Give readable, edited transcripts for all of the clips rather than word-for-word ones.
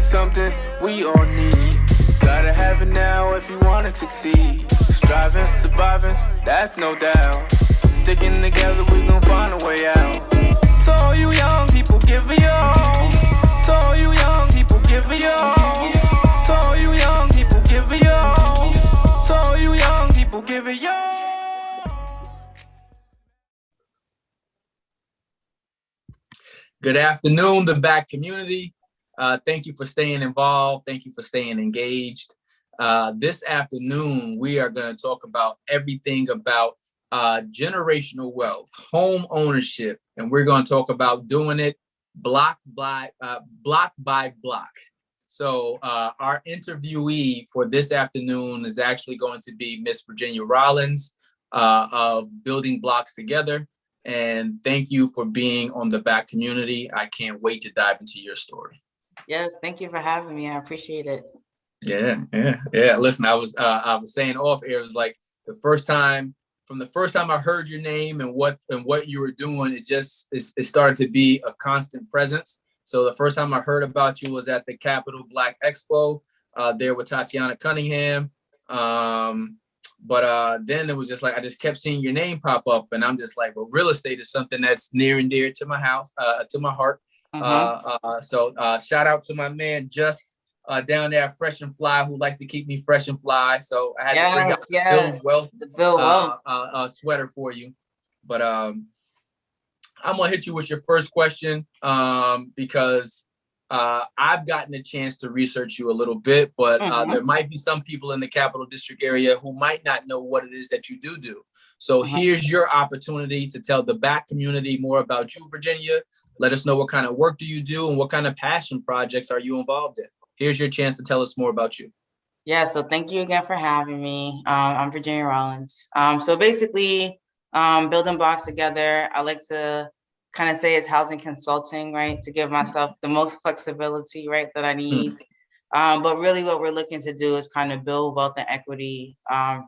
something we all need. Gotta have it now if you wanna succeed. Striving, surviving, that's no doubt. Sticking together, we gon' find a way out. To all you young people, give it your all. To all you young people, give it your all. To all you young people, give it your all. To all you young people, give it your all. Good afternoon, the back community. Thank you for staying involved. Thank you for staying engaged. This afternoon, we are going to talk about everything about generational wealth, home ownership, and we're going to talk about doing it block by block. So our interviewee for this afternoon is actually going to be Miss Virginia Rawlins of Building Blocks Together. And thank you for being on the back community. I can't wait to dive into your story. Yes, thank you for having me. I appreciate it. Yeah. Listen, I was saying off air, it was like the first time I heard your name and what you were doing, it started to be a constant presence. So the first time I heard about you was at the Capital Black Expo there with Tatiana Cunningham. But then it was just like I just kept seeing your name pop up, and I'm just like, well, real estate is something that's near and dear to my house, to my heart. So shout out to my man Just down there, Fresh and Fly, who likes to keep me fresh and fly. So I had to bring out the Bill Wealth sweater for you. But I'm gonna hit you with your first question because I've gotten a chance to research you a little bit, but there might be some people in the Capital District area who might not know what it is that you do. So here's your opportunity to tell the back community more about you, Virginia. Let us know what kind of work do you do and what kind of passion projects are you involved in. Here's your chance to tell us more about you. Yeah, so thank you again for having me. I'm Virginia Rawlins. So basically, Building Blocks Together, I like to kind of say it's housing consulting, right? To give myself the most flexibility, right, that I need. But really what we're looking to do is kind of build wealth and equity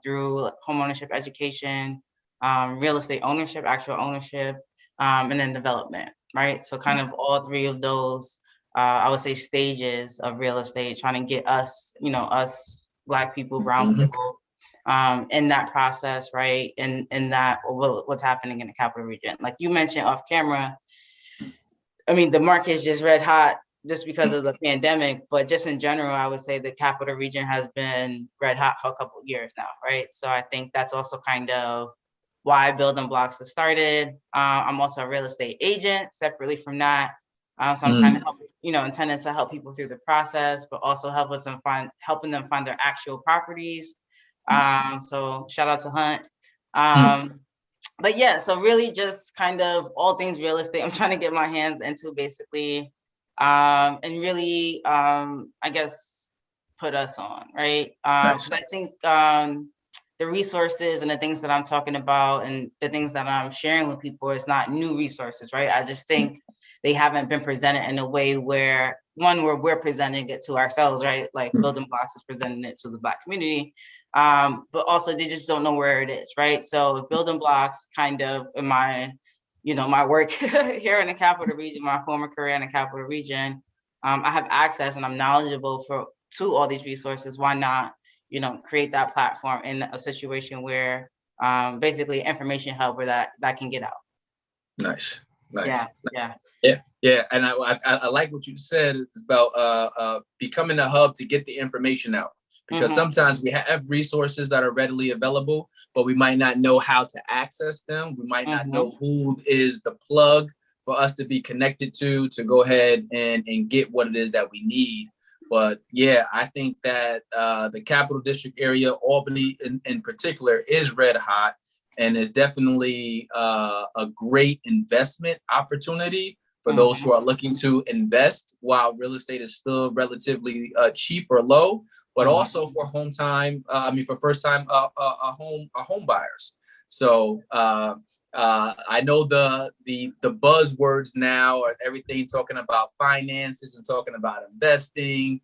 through homeownership education, real estate ownership, actual ownership, and then development, right? So kind of all three of those, I would say, stages of real estate, trying to get us, us Black people, brown people, in that process, right? And that what's happening in the capital region. Like you mentioned off camera, I mean, the market is just red hot just because of the pandemic, but just in general, I would say the capital region has been red hot for a couple of years now, right? So I think that's also kind of why Building Blocks was started. I'm also a real estate agent separately from that. So I'm kind of intended to help people through the process, but also helping them find their actual properties. So shout out to Hunt. But yeah, so really just kind of all things real estate I'm trying to get my hands into basically, and really, I guess, put us on, right? Because I think the resources and the things that I'm talking about and the things that I'm sharing with people is not new resources, right? I just think they haven't been presented in a way where we're presenting it to ourselves, right? Like Building Blocks is presenting it to the Black community. But also they just don't know where it is, right? So Building Blocks kind of in my, my work here in the capital region, my former career in the capital region, I have access and I'm knowledgeable to all these resources. Why not, create that platform in a situation where basically information hub where that can get out. Nice. Yeah. And I like what you said. It's about becoming a hub to get the information out. Because sometimes we have resources that are readily available, but we might not know how to access them. We might not know who is the plug for us to be connected to go ahead and get what it is that we need. But yeah, I think that the Capital District area, Albany in particular, is red hot and is definitely a great investment opportunity for those who are looking to invest while real estate is still relatively cheap or low. But also for for first time home buyers. So I know the buzzwords now are everything talking about finances and talking about investing.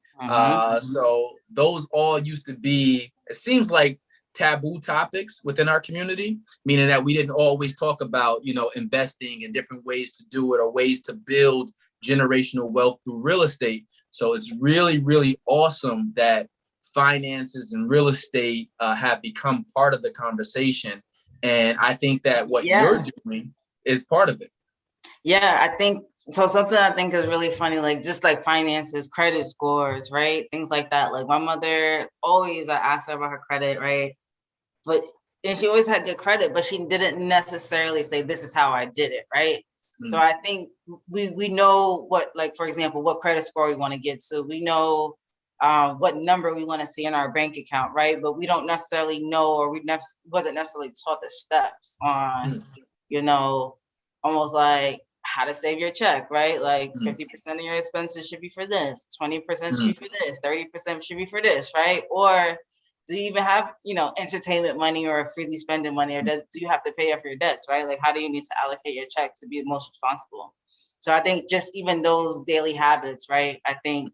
So those all used to be, it seems like, taboo topics within our community, meaning that we didn't always talk about, investing and different ways to do it or ways to build generational wealth through real estate. So it's really, really awesome that finances and real estate have become part of the conversation. And I think that what you're doing is part of it. Yeah, I think so. Something I think is really funny, like just like finances, credit scores, right? Things like that. Like my mother always, I asked her about her credit, right? And she always had good credit, but she didn't necessarily say, this is how I did it, right? Mm-hmm. So I think we know what, like, for example, what credit score we want to get to. We know what number we want to see in our bank account, right? But we don't necessarily know, or wasn't necessarily taught the steps on, you know, almost like how to save your check, right? Like 50% of your expenses should be for this, 20% should be for this, 30% should be for this, right? Or do you even have, you know, entertainment money or freely spending money, or do you have to pay off your debts, right? Like, how do you need to allocate your check to be the most responsible? So I think just even those daily habits, right? I think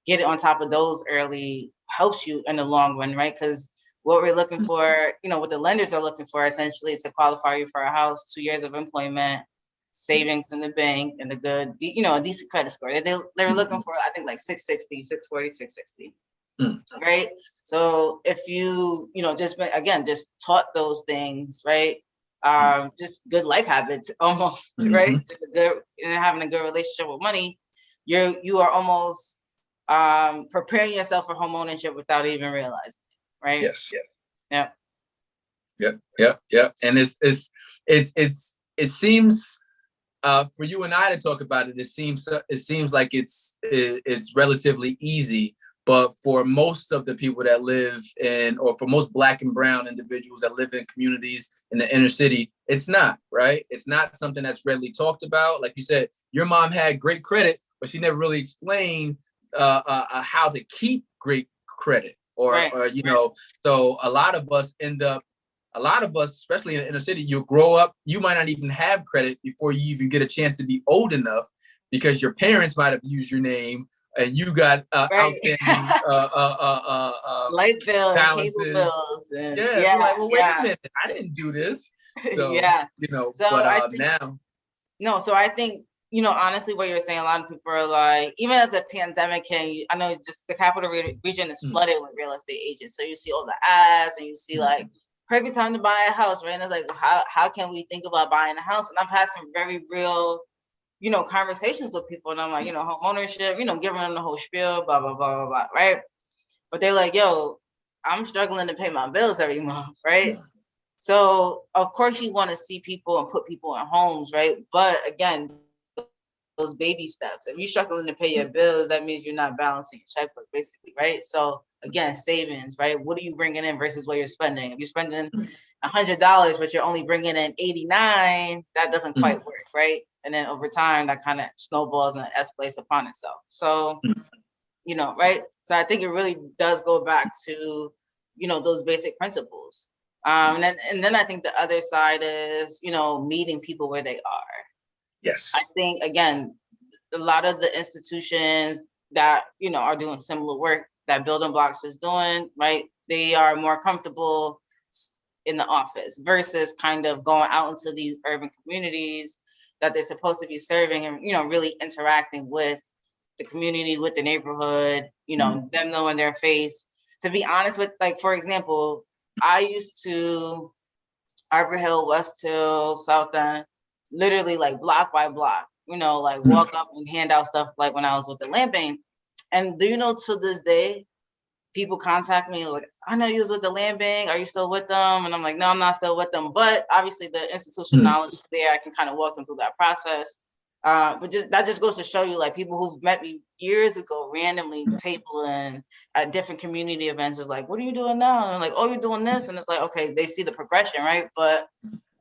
getting on top of those early helps you in the long run, right? Because what we're looking for, you know, what the lenders are looking for essentially is to qualify you for a house, 2 years of employment, savings in the bank, and a good, you know, a decent credit score. They were looking for, I think, like 660, 640, 660. Right. So if you know, just taught those things, right? Just good life habits almost, right? Just having a good relationship with money, you are almost preparing yourself for homeownership without even realizing it, right? Yes. Yeah. Yeah. And it seems for you and I to talk about it, it seems like it's relatively easy. But for most of the people that live in, or for most Black and brown individuals that live in communities in the inner city, it's not, right? It's not something that's readily talked about. Like you said, your mom had great credit, but she never really explained how to keep great credit, or you know. So a lot of us, especially in the inner city, you grow up, you might not even have credit before you even get a chance to be old enough, because your parents might have used your name. And you got outstanding light bills, balances. cable bills, and you're like, well, wait a minute, I didn't do this. So you know, so but I think, now. No, so I think, you know, honestly, what you're saying, a lot of people are like, even as the pandemic came, I know just the capital region is flooded with real estate agents. So you see all the ads, and you see like perfect time to buy a house, right? And it's like, how can we think about buying a house? And I've had some very real, you know, conversations with people, and I'm like, you know, home ownership, you know, giving them the whole spiel, blah, blah, blah, blah, blah, right? But they're like, yo, I'm struggling to pay my bills every month, right? So of course you want to see people and put people in homes, right? But again, those baby steps. If you're struggling to pay your bills, that means you're not balancing your checkbook, basically, right? So again, savings, right? What are you bringing in versus what you're spending? If you're spending $100, but you're only bringing in 89, that doesn't quite work, right? And then over time, that kind of snowballs and escalates upon itself. So, you know, right? So I think it really does go back to, you know, those basic principles. And then I think the other side is, you know, meeting people where they are. Yes. I think, again, a lot of the institutions that, you know, are doing similar work that Building Blocks is doing, right? They are more comfortable in the office versus kind of going out into these urban communities that they're supposed to be serving, and, you know, really interacting with the community, with the neighborhood, you know, them knowing their face. To be honest with, like, for example, I used to Arbor Hill, West Hill, South End, literally like block by block, you know, like walk up and hand out stuff, like when I was with the Land Bank. And do you know, to this day, people contact me, like, I know you was with the Land Bank, are you still with them? And I'm like, no, I'm not still with them. But obviously the institutional knowledge is there. I can kind of walk them through that process. But that just goes to show you, like, people who've met me years ago, randomly tabling at different community events, is like, what are you doing now? And I'm like, oh, you're doing this. And it's like, okay, they see the progression, right? But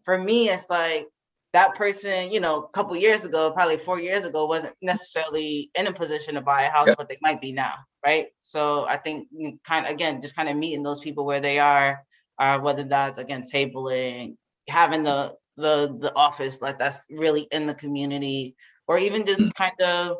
for me, it's like, that person, you know, a couple years ago, probably 4 years ago, wasn't necessarily in a position to buy a house, but they might be now, right? So I think kind of meeting those people where they are, whether that's, again, tabling, having the office, like, that's really in the community, or even just kind of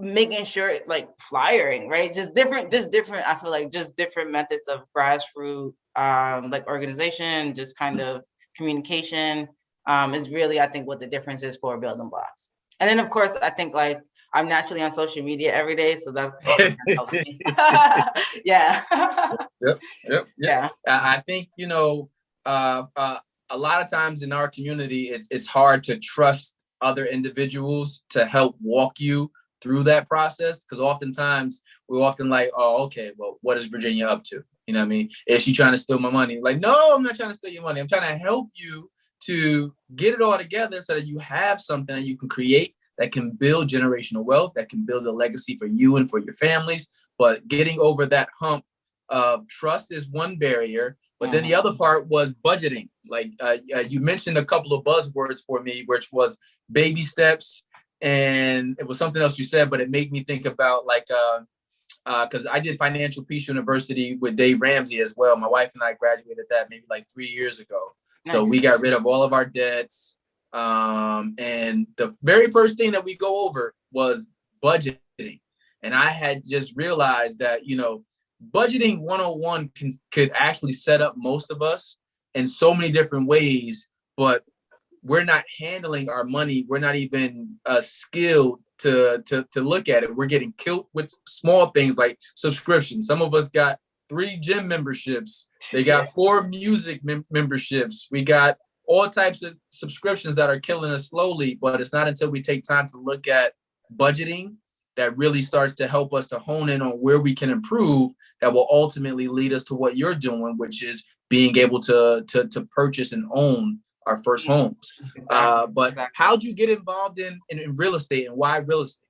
making sure, like, flyering, right? Just different, I feel like just different methods of grassroots, like, organization, just kind of communication. Is really, I think, what the difference is for Building Blocks. And then of course, I think like I'm naturally on social media every day, so that also helps me. Yeah. Yep. Yeah. I think, a lot of times in our community, it's hard to trust other individuals to help walk you through that process, because oftentimes we're often like, oh, okay, well, what is Virginia up to? You know what I mean? Is she trying to steal my money? Like, no, I'm not trying to steal your money. I'm trying to help you to get it all together so that you have something that you can create that can build generational wealth, that can build a legacy for you and for your families. But getting over that hump of trust is one barrier. But then the other part was budgeting. Like you mentioned a couple of buzzwords for me, which was baby steps. And it was something else you said, but it made me think about like, because I did Financial Peace University with Dave Ramsey as well. My wife and I graduated that maybe like 3 years ago. Nice. So we got rid of all of our debts. And the very first thing that we go over was budgeting. And I had just realized that, budgeting 101 could actually set up most of us in so many different ways, but we're not handling our money. We're not even skilled to look at it. We're getting killed with small things like subscriptions. Some of us got 3 gym memberships. They got 4 music memberships. We got all types of subscriptions that are killing us slowly, but it's not until we take time to look at budgeting that really starts to help us to hone in on where we can improve, that will ultimately lead us to what you're doing, which is being able to purchase and own our first homes. But how'd you get involved in real estate, and why real estate?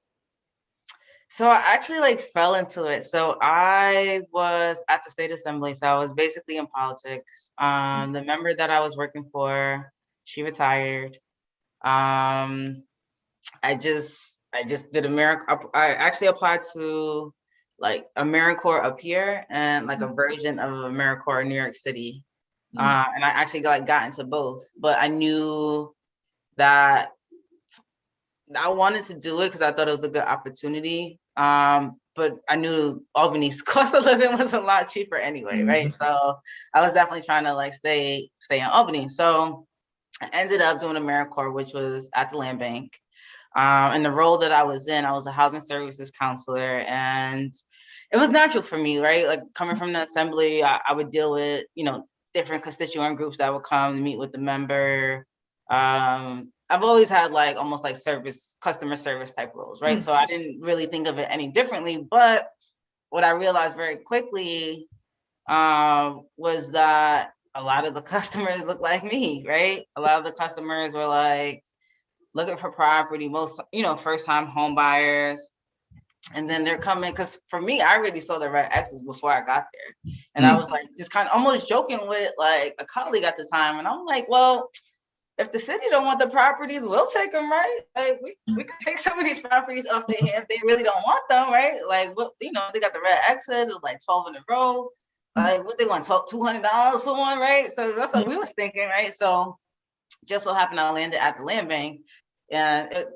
So I actually like fell into it. So I was at the state assembly. So I was basically in politics. The member that I was working for, she retired. I just did I actually applied to like AmeriCorps up here and like a version of AmeriCorps in New York City. And I actually got into both, but I knew that I wanted to do it because I thought it was a good opportunity. But I knew Albany's cost of living was a lot cheaper anyway, right? So I was definitely trying to like stay in Albany. So I ended up doing AmeriCorps, which was at the land bank. And the role that I was in, I was a housing services counselor, and it was natural for me, right? Like coming from the assembly, I would deal with, different constituent groups that would come to meet with the member. I've always had like almost like customer service type roles, right? So I didn't really think of it any differently. But what I realized very quickly was that a lot of the customers look like me, right? A lot of the customers were like looking for property, most, first time home buyers. And then they're coming, because for me, I already saw the red X's before I got there. And I was like, just kind of almost joking with like a colleague at the time. And I'm like, well, if the city don't want the properties, we'll take them, right? Like we can take some of these properties off their hand. They really don't want them, right? Like, what, they got the red X's, it's like 12 in a row. Like what they want, $200 for one, right? So that's what we was thinking, right? So just so happened I landed at the land bank, and it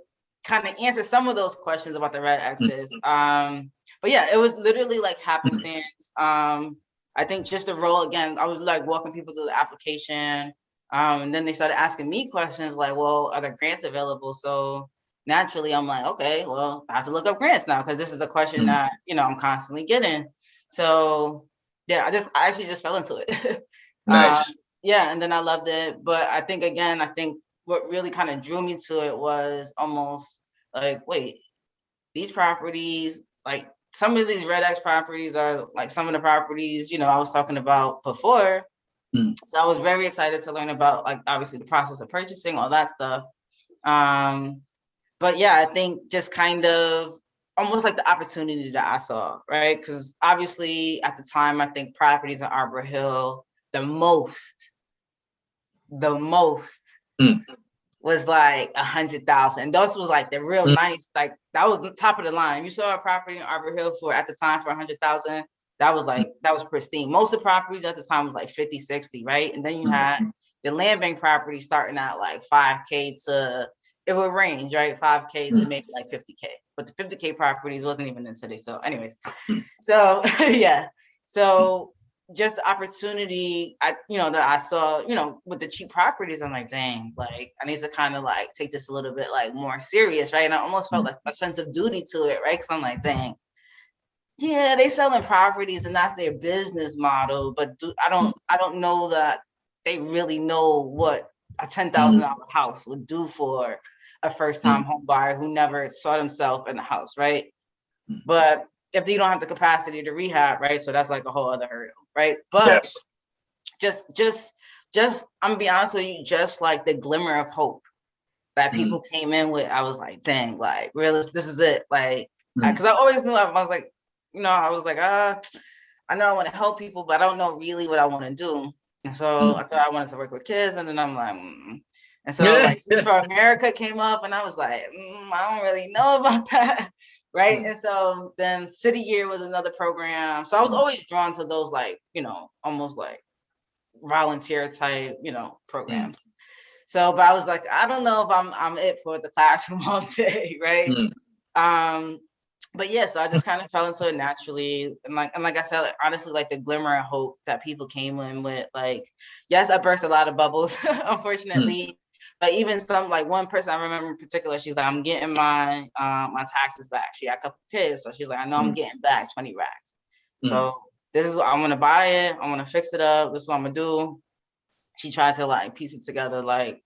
kind of answered some of those questions about the red X's. But yeah, it was literally like happenstance. I think just the role, again, I was like walking people through the application. And then they started asking me questions like, well, are there grants available? So naturally I'm like, okay, well, I have to look up grants now, because this is a question that, I'm constantly getting. So yeah, I actually just fell into it. Nice. Yeah, and then I loved it. But I think what really kind of drew me to it was almost like, wait, these properties, like some of these red X properties are like some of the properties, I was talking about before. So I was very excited to learn about, like, obviously the process of purchasing, all that stuff. But yeah, I think just kind of almost like the opportunity that I saw, right? Because obviously at the time, I think properties in Arbor Hill, the most was like 100,000. Those was like the real nice, like that was the top of the line. You saw a property in Arbor Hill at the time for 100,000. That was pristine. Most of the properties at the time was like 50, 60, right? And then you had the land bank property starting at like 5K to, it would range, right? 5K to maybe like 50K. But the 50K properties wasn't even in city. So anyways, so yeah. So just the opportunity that I saw, with the cheap properties, I'm like, dang, like I need to kind of like take this a little bit like more serious, right? And I almost felt like a sense of duty to it, right? Because I'm like, dang, yeah, they selling properties and that's their business model, but I don't know that they really know what a $10,000 house would do for a first-time home buyer who never saw themselves in the house, right? But if you don't have the capacity to rehab, right? So that's like a whole other hurdle, right? But just I'm gonna be honest with you, just like the glimmer of hope that people came in with, I was like, dang, like really, this is it, like, because I always knew I was like, I was like, I know I want to help people, but I don't know really what I want to do. And so I thought I wanted to work with kids, and then I'm like, And so like for America came up, and I was like, I don't really know about that. Right. And so then City Year was another program. So I was always drawn to those, like, almost like volunteer type, programs. So, but I was like, I don't know if I'm it for the classroom all day. Right. But yeah, so I just kind of fell into it naturally. And like I said, like, honestly, like the glimmer of hope that people came in with, like, yes, I burst a lot of bubbles, unfortunately. But even some, like one person I remember in particular, she's like, I'm getting my my taxes back. She had a couple kids. So she's like, I know I'm getting back 20 racks. So this is what I'm gonna buy it. I'm gonna fix it up. This is what I'm gonna do. She tried to like piece it together, like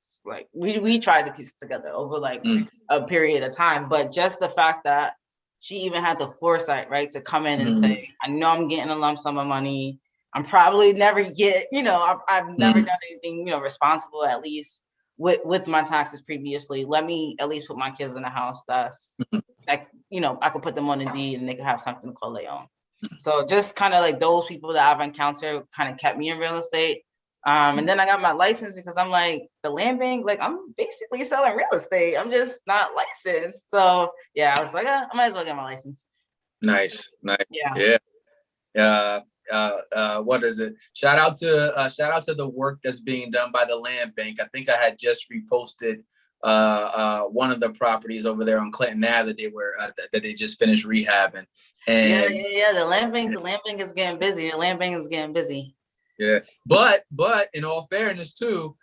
we tried to piece it together over like a period of time. But just the fact that she even had the foresight, right, to come in and say, I know I'm getting a lump sum of money. I'm probably never I've never done anything, responsible, at least with my taxes previously. Let me at least put my kids in a house that's like, I could put them on a deed and they could have something to call their own. So just kind of like those people that I've encountered kind of kept me in real estate. And then I got my license because I'm like, the land bank, like I'm basically selling real estate. I'm just not licensed. So yeah, I was like, I might as well get my license. Nice. Yeah. What is it? Shout out to the work that's being done by the land bank. I think I had just reposted one of the properties over there on Clinton Ave that they just finished rehabbing. And yeah. The land bank is getting busy. Yeah, but in all fairness too,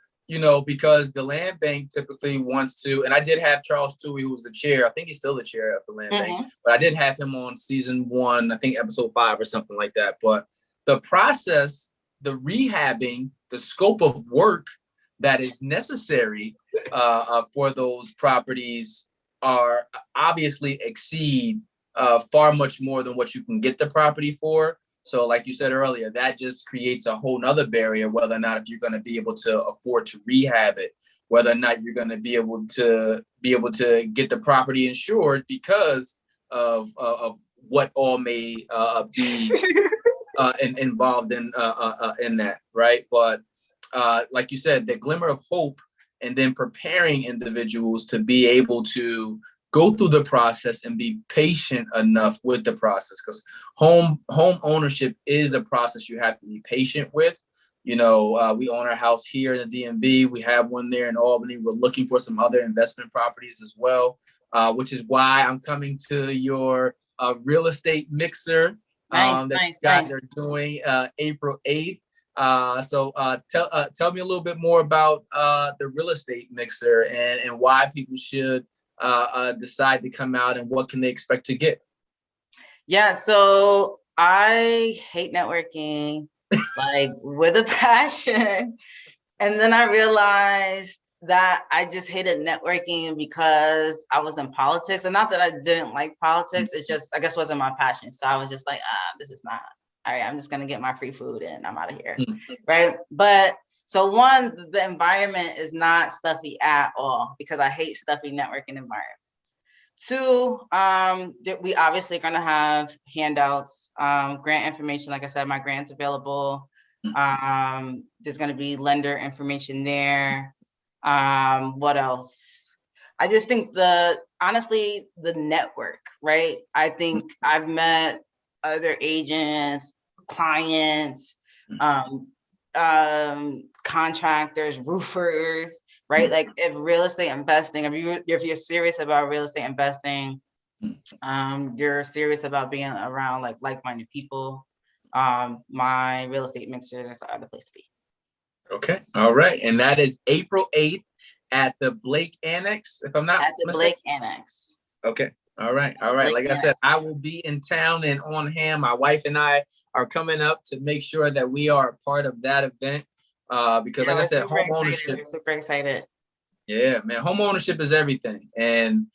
because the land bank typically wants to, and I did have Charles Toohey, who was the chair. I think he's still the chair of the land bank, but I did have him on season 1, I think episode 5 or something like that. But the process, the rehabbing, the scope of work that is necessary for those properties are obviously exceed far much more than what you can get the property for. So like you said earlier, that just creates a whole nother barrier, whether or not if you're going to be able to afford to rehab it, whether or not you're going to be able to get the property insured because of what all may be involved in that, right? But like you said, the glimmer of hope, and then preparing individuals to be able to go through the process and be patient enough with the process, because home ownership is a process you have to be patient with. We own our house here in the DMV. We have one there in Albany. We're looking for some other investment properties as well, which is why I'm coming to your real estate mixer that you guys are doing April 8th. So tell me a little bit more about the real estate mixer and why people should decide to come out, and what can they expect to get? Yeah, so I hate networking like with a passion. And then I realized that I just hated networking because I was in politics. And not that I didn't like politics, it just, I guess, wasn't my passion. So I was just like, this is not, all right, I'm just going to get my free food and I'm out of here. Right. But so one, the environment is not stuffy at all because I hate stuffy networking environments. 2, we obviously going to have handouts, grant information. Like I said, my grant's available. There's going to be lender information there. What else? I just think honestly, the network, right? I think I've met other agents, clients, contractors, roofers, right? Like if real estate investing, if you're serious about real estate investing, you're serious about being around like-minded people. my real estate mixer is the other place to be. Okay. All right. And that is April 8th at the Blake Annex, if I'm not At the mistaken. Blake Annex. Okay. All right. All right. Like I said, I will be in town and on hand. My wife and I are coming up to make sure that we are a part of that event. Because like I said, home ownership. We're super excited. Yeah, man. Home ownership is everything. And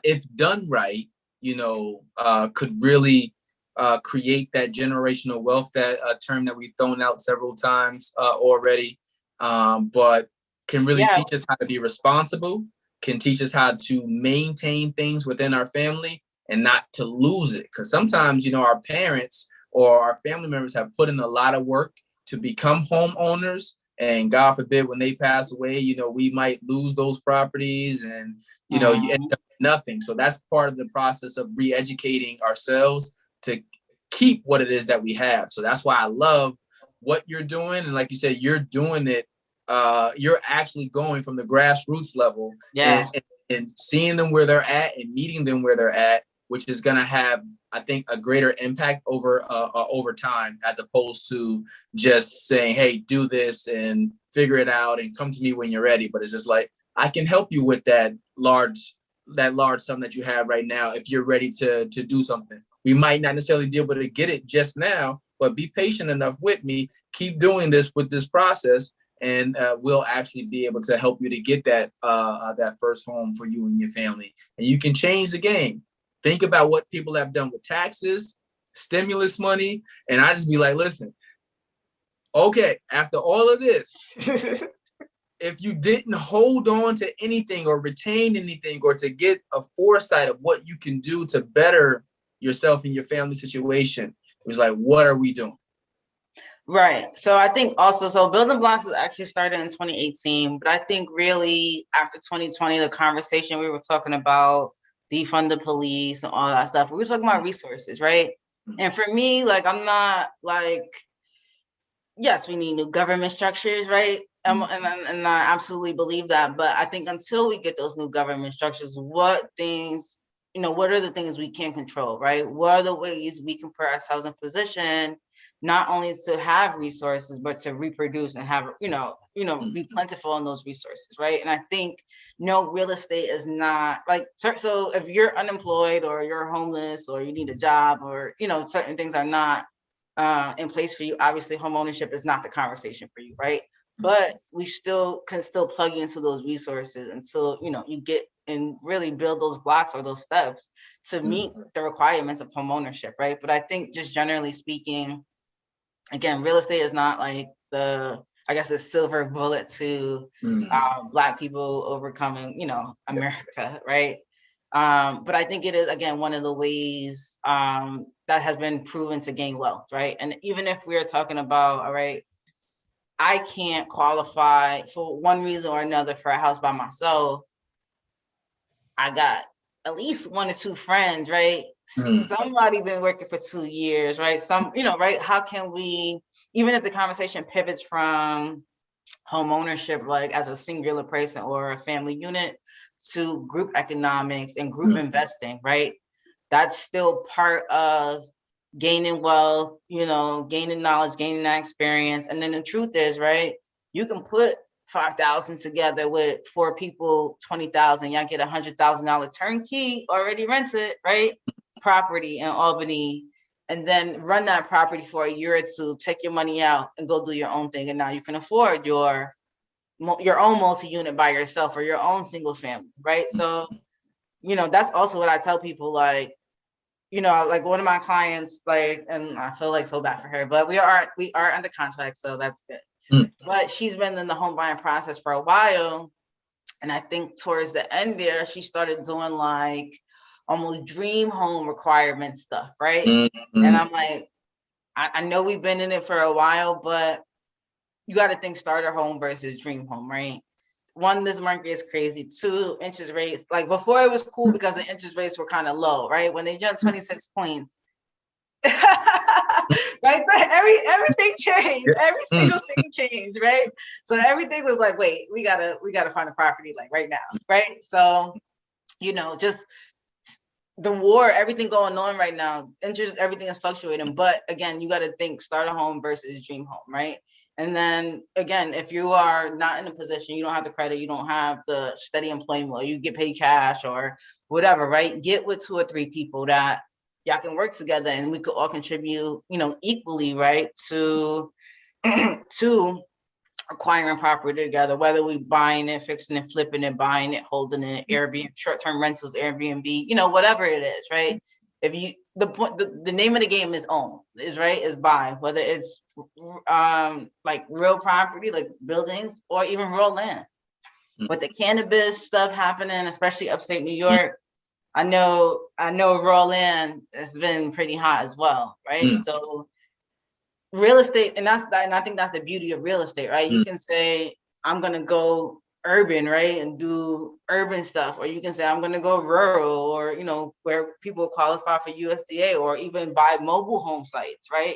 if done right, could really create that generational wealth, that term that we've thrown out several times already, but can really teach us how to be responsible, can teach us how to maintain things within our family and not to lose it. Because sometimes, our parents or our family members have put in a lot of work to become homeowners. And God forbid, when they pass away, we might lose those properties and, you end up with nothing. So that's part of the process of re-educating ourselves to keep what it is that we have. So that's why I love what you're doing. And like you said, you're doing it. You're actually going from the grassroots level and seeing them where they're at and meeting them where they're at, which is going to have, I think, a greater impact over time, as opposed to just saying, hey, do this and figure it out and come to me when you're ready. But it's just like, I can help you with that large sum that you have right now if you're ready to do something. We might not necessarily be able to get it just now, but be patient enough with me. Keep doing this with this process, and we'll actually be able to help you to get that first home for you and your family. And you can change the game. Think about what people have done with taxes, stimulus money, and I just be like, listen, okay, after all of this, if you didn't hold on to anything or retain anything or to get a foresight of what you can do to better yourself and your family situation, it was like, what are we doing? Right. So I think also, so Building Blocks was actually started in 2018, but I think really after 2020, the conversation we were talking about defund the police and all that stuff, we were talking about resources, right? And for me, like, I'm not like, yes, we need new government structures, right? And I absolutely believe that. But I think until we get those new government structures, what are the things we can control, right? What are the ways we can put ourselves in position, not only to have resources, but to reproduce and have, be plentiful in those resources, right? And I think, real estate is not like, so if you're unemployed or you're homeless or you need a job or, certain things are not in place for you, obviously home ownership is not the conversation for you, right? But we can still plug you into those resources until, you get and really build those blocks or those steps to meet the requirements of home ownership, right? But I think just generally speaking, again, real estate is not like the silver bullet to Black people overcoming, America, right? But I think it is, again, one of the ways that has been proven to gain wealth, right? And even if we're talking about, all right, I can't qualify for one reason or another for a house by myself, I got at least 1 or 2 friends, right? Somebody been working for 2 years, right? Right? How can we, even if the conversation pivots from home ownership, like as a singular person or a family unit, to group economics and group investing, right? That's still part of gaining wealth, gaining knowledge, gaining that experience. And then the truth is, right, you can put 5,000 together with 4 people, 20,000, y'all get $100,000 turnkey, already rented, right? Property in Albany, and then run that property for a year or 2, take your money out and go do your own thing. And now you can afford your own multi-unit by yourself or your own single family, right? So, that's also what I tell people, like, like one of my clients, like, and I feel like so bad for her, but we are under contract, so that's good. But she's been in the home buying process for a while. And I think towards the end there, she started doing like almost dream home requirement stuff, right? And I'm like, I know we've been in it for a while, but you got to think starter home versus dream home, right? 1, this market is crazy. 2, interest rates. Like before it was cool because the interest rates were kind of low, right? When they jumped 26 points, right? Everything changed. Every single thing changed, right? So everything was like, wait, we gotta find a property like right now, right? So, just the war, everything going on right now, interest, everything is fluctuating. But again, you got to think start a home versus dream home, right? And then again, if you are not in a position, you don't have the credit, you don't have the steady employment, or you get paid cash or whatever, right? Get with 2 or 3 people that y'all can work together, and we could all contribute, equally, right? To to acquiring property together, whether we buying it, fixing it, flipping it, buying it, holding it, Airbnb, short-term rentals, Airbnb, whatever it is, right? If you, the name of the game is own, is buy, whether it's like real property, like buildings, or even real land. With the cannabis stuff happening, especially upstate New York, I know raw land has been pretty hot as well, right? So real estate, and I think that's the beauty of real estate, right? You can say, I'm gonna go urban, right, and do urban stuff, or you can say I'm gonna go rural, or where people qualify for USDA, or even buy mobile home sites, right?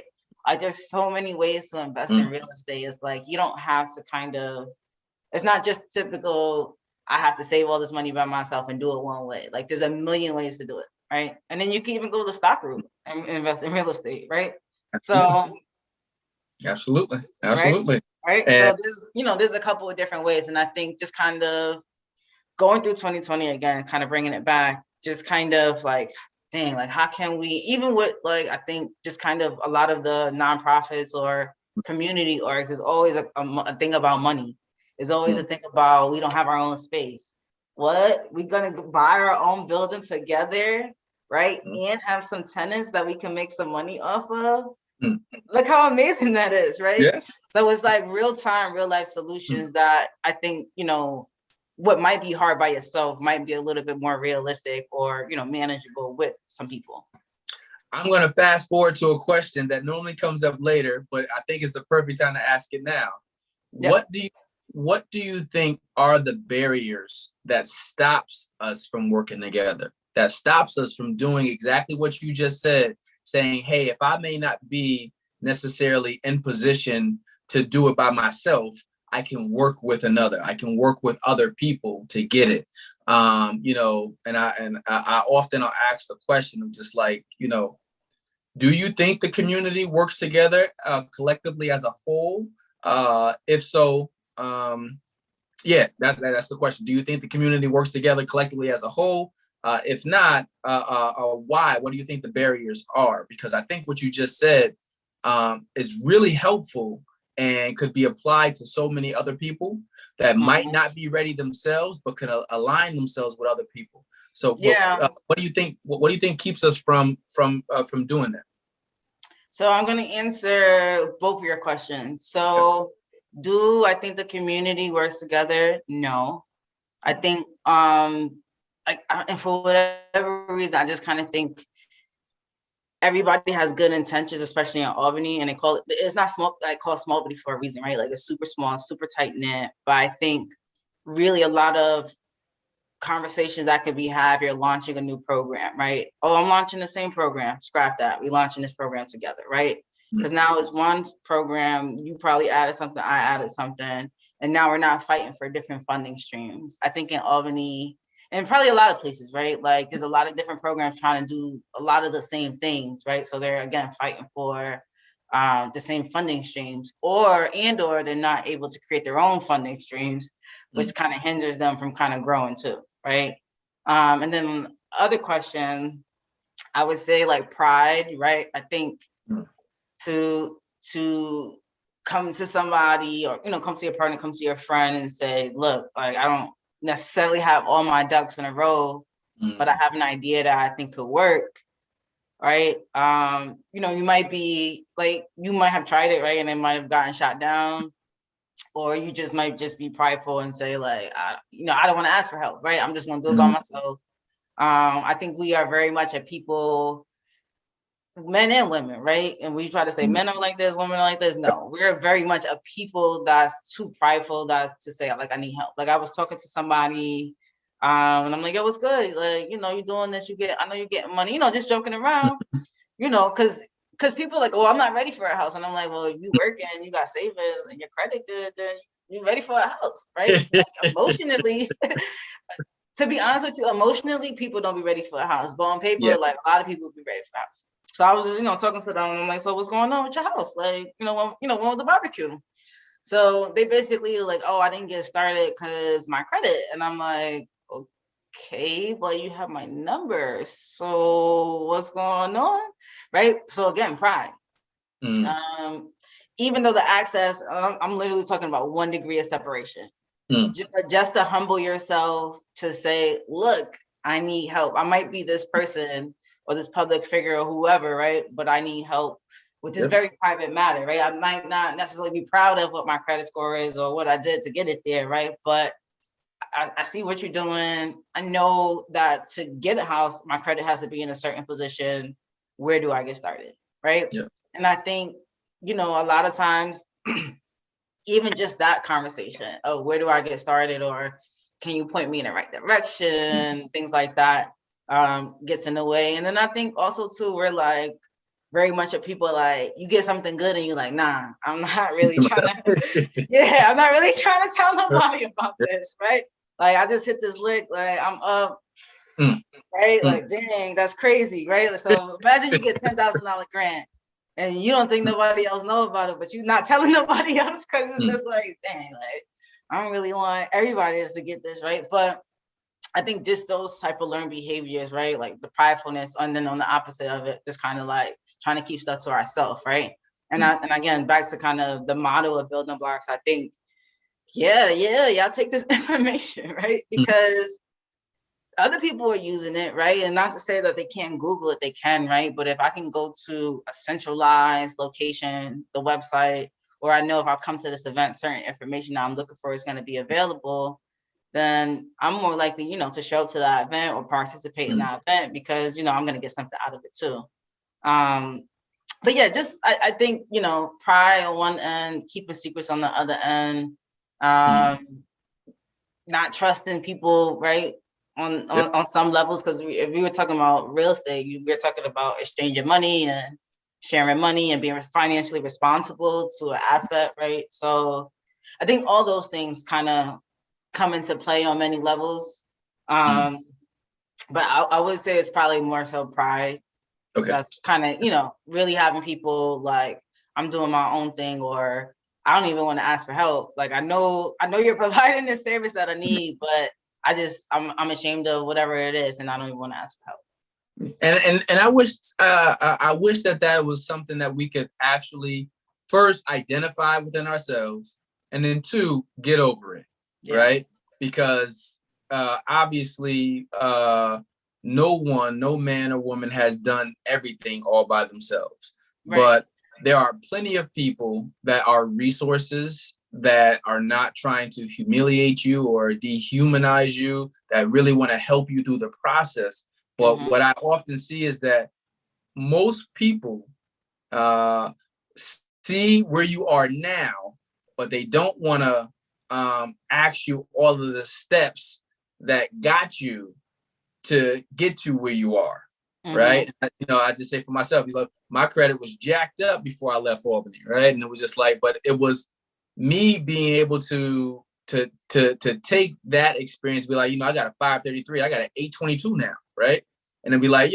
There's so many ways to invest in real estate. It's like you don't have to it's not just typical, I have to save all this money by myself and do it one way. Like there's a million ways to do it, right? And then you can even go the stock route and invest in real estate, right? So Absolutely. Right. And so there's a couple of different ways. And I think just kind of going through 2020 again, kind of bringing it back, just kind of like, dang, like how can we, even with like, I think just kind of a lot of the nonprofits or community orgs is always a thing about money. It's always a thing about, we don't have our own space. What? We're going to buy our own building together, right? And have some tenants that we can make some money off of. Look how amazing that is, right? Yes. So it's like real time, real life solutions that I think, what might be hard by yourself might be a little bit more realistic or, manageable with some people. I'm going to fast forward to a question that normally comes up later, but I think it's the perfect time to ask it now. Yeah. What do you think are the barriers that stops us from working together, that stops us from doing exactly what you just said, saying, hey, if I may not be necessarily in position to do it by myself, I can work with another. I can work with other people to get it. And I often I'll ask the question of just like, do you think the community works together collectively as a whole? If so, that's the question. Do you think the community works together collectively as a whole? If not, why? What do you think the barriers are? Because I think what you just said is really helpful and could be applied to so many other people that might not be ready themselves, but can align themselves with other people. So, what do you think? What do you think keeps us from doing that? So I'm going to answer both of your questions. So, do I think the community works together? No, I think and for whatever reason, I just kind of think everybody has good intentions, especially in Albany, and it's not small. I call it small Albany for a reason, right? Like it's super small, super tight knit. But I think really a lot of conversations that could be had if you're launching a new program, right? Oh, I'm launching the same program. Scrap that. We're launching this program together, right? Because now it's one program. You probably added something. I added something, and now we're not fighting for different funding streams. I think in Albany, and probably a lot of places, right? Like there's a lot of different programs trying to do a lot of the same things, right? So they're again fighting for the same funding streams, or they're not able to create their own funding streams, which kind of hinders them from kind of growing too, right? And then other question, I would say like pride, right? I think to come to somebody or come to your partner, come to your friend and say, look, like I don't necessarily have all my ducks in a row, but I have an idea that I think could work, right? You might be like, you might have tried it, right? And it might have gotten shot down, or you just might just be prideful and say like, I don't want to ask for help, right? I'm just going to do it by myself. I think we are very much a people, men and women, right? And we try to say men are like this, women are like this. No, we're very much a people that's too prideful that's to say like, I need help. Like I was talking to somebody and I'm like, yo, what's good? Like, you're doing this, I know you're getting money, just joking around, because people are like, oh, I'm not ready for a house. And I'm like, well, if you working, you got savings and your credit good, then you're ready for a house, right? Like emotionally, to be honest with you, emotionally, people don't be ready for a house. But on paper, Yeah. like a lot of people be ready for a house. So I was just, talking to them. I'm like, so what's going on with your house? Like, when was the barbecue? So they basically like, oh, I didn't get started because my credit. And I'm like, okay, but you have my number. So what's going on? Right. So again, pride. Even though the access, I'm literally talking about 1 degree of separation. Just to humble yourself to say, look, I need help. I might be this person or this public figure or whoever, right? But I need help with this very private matter, right? I might not necessarily be proud of what my credit score is or what I did to get it there, right? But I see what you're doing. I know that to get a house, my credit has to be in a certain position. Where do I get started, right? Yeah. And I think, a lot of times, even just that conversation, oh, where do I get started? Or can you point me in the right direction? Things like that gets in the way. And then I think also too, we're like very much of people like, you get something good and you're like, nah, I'm not really trying to, I'm not really trying to tell nobody about this, right? Like, I just hit this lick, like I'm up, right? Like, dang, that's crazy, right? So imagine you get $10,000 grant and you don't think nobody else know about it, but you're not telling nobody else because it's just like, dang, like, I don't really want everybody to get this, right? But I think just those type of learned behaviors, right? Like the pridefulness, and then on the opposite of it, just kind of like trying to keep stuff to ourselves, right? And and again, back to kind of the model of building blocks, I think, y'all take this information, right? Because other people are using it, right? And not to say that they can't Google it, they can, right? But if I can go to a centralized location, the website, or I know if I come to this event, certain information that I'm looking for is going to be available, then I'm more likely, to show up to that event or participate in that event because, I'm going to get something out of it too. But yeah, just, I think, pride on one end, keeping secrets on the other end, not trusting people, right? On some levels, because if we were talking about real estate, we're talking about exchanging money and sharing money and being financially responsible to an asset, right? So I think all those things kind of come into play on many levels. But I would say it's probably more so pride. Okay. That's kind of, really having people like, I'm doing my own thing, or I don't even want to ask for help. Like, I know you're providing this service that I need, but I'm ashamed of whatever it is, and I don't even want to ask for help. And I wish that was something that we could actually first identify within ourselves, and then 2, get over it, right? Because obviously no man or woman has done everything all by themselves, but there are plenty of people that are resources that are not trying to humiliate you or dehumanize you, that really want to help you through the process. But what I often see is that most people see where you are now, but they don't want to ask you all of the steps that got you to get to where you are, right? I just say for myself, my credit was jacked up before I left Albany, right? And it was just like, but it was me being able to take that experience, be like, I got a 533, I got an 822 now, right? And then be like,